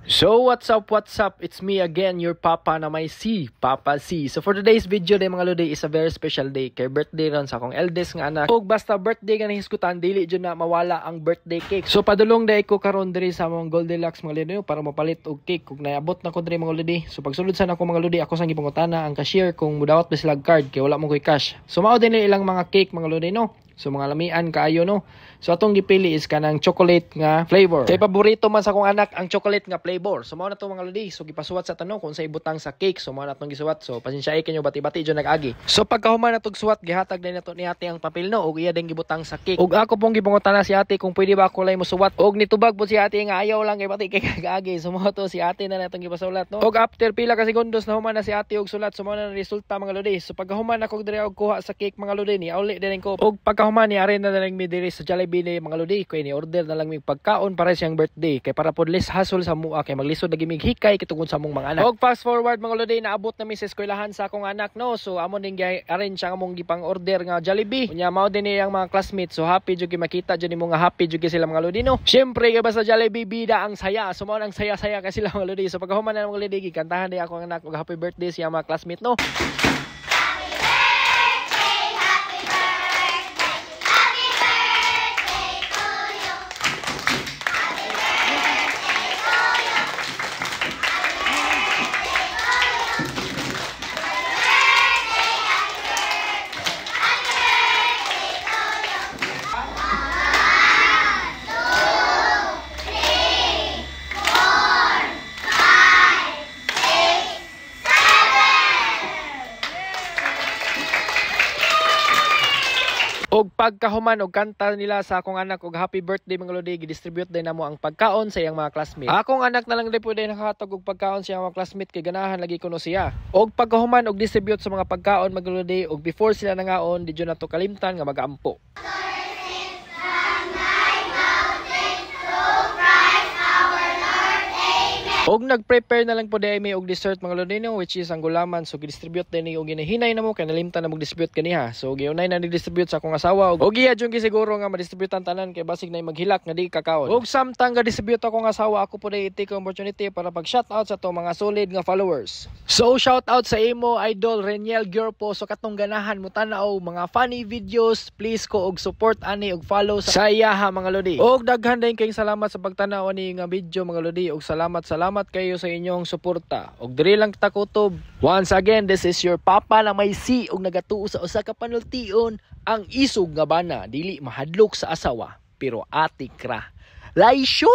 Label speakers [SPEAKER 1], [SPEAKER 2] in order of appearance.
[SPEAKER 1] So what's up, it's me again, your papa na may C, Papa C. So for today's video day mga lodi is a very special day, kay birthday ron sa akong eldest nga anak. Og basta birthday nga nahisgutan, dili dyan na mawala ang birthday cake. So padulong day ko karon diri sa mga Goldilocks mga lodi para mapalit og cake kung naabot na ko diri mga lodi. So pagsulod sa ako mga lodi, ako sang gipangutana ang cashier kung mudawat ba sila card kay wala mo koy cash. So mao din ilang mga cake mga lodi no. So mga lamian kaayo no. So atong gipili is kanang chocolate nga flavor. Kay paborito man sa akong anak ang chocolate nga flavor. So mao na to mga lodi. So gipasuwat sa tanong kung sa ibutang sa cake. So mao na tong gisuwat. So pasensyaay kanyo bati-bati jud nag-agi. So pagkahuman na tong suwat gihatag din nato ni ate ang papel no ug iya din gibutang sa cake. Ug ako pong gipangutana si ate kung pwede ba ako lay mo suwat. Ug nitubag po si ate nga ayaw lang kay bati kay kag-agi. So mao to si ate na natong gipasulat no. Ug after pila ka segundos na human na si ate og sulat. So mao na resulta mga lodi. So pagkahuman ako diri og kuha sa cake mga lodi ni auli din ko. Ug pagkahuman ni are na lang mi diri sa Jollibee ni mga lodi. Kay ni order na lang mig pagkaon para siyang birthday kay para pod less hassle sa mua kay maglisod lagi mig hikay kitungod sa among mga anak. Og fast forward mga lodi naabot na mi sa eskwelahan sa akong anak no. So amon din arrange ang among gipang order nga Jollibee. Unya mao din ang mga classmates. So happy jud makita jud nimo nga happy jud sila mga lodi no. Syempre kay basta Jollibee bida ang saya. So mao nang saya-saya ka sila mga lodi. So pagkahuman na mga lodi gikantahan di akong anak og happy birthday siya mga classmate no. Og pagkahuman og kanta nila sa akong anak og happy birthday mga lodi gi-distribute din namo ang pagkaon sa iyang mga classmate. Akong anak na lang di pwede nakahatag og pagkaon sa iyang mga classmate kay ganahan lagi kuno siya. Og pagkahuman og distribute sa mga pagkaon mga lodi og before sila nangaon di jud nato kalimtan nga magampo. Og nag-prepare na lang po di may og dessert mga lodi no, which is ang gulaman. So gi-distribute din ni og ginahinay na mo kay nalimtan na mo distribute kaniha. So giunay na ni-distribute sa akong asawa og iya jud siguro nga ma-distribute ang tanan kay basig na maghilak nga di kakaon. Og samtang ga-distribute akong asawa ako po di take opportunity para pag-shoutout sa to mga solid nga followers. So shoutout sa imo idol Reniel Giorpo. So katong ganahan mo tanaw mga funny videos, please ko og support ani og follow sa iyaha mga lodi. Og daghan din kayong salamat sa pagtanaw ani nga video mga lodi og salamat kayo sa inyong suporta. Og diri lang kita kutob. Once again, this is your papa na may C og nagatuo sa usa ka panultion. Ang isog nga bana dili mahadlok sa asawa pero atik ra. Laisyo!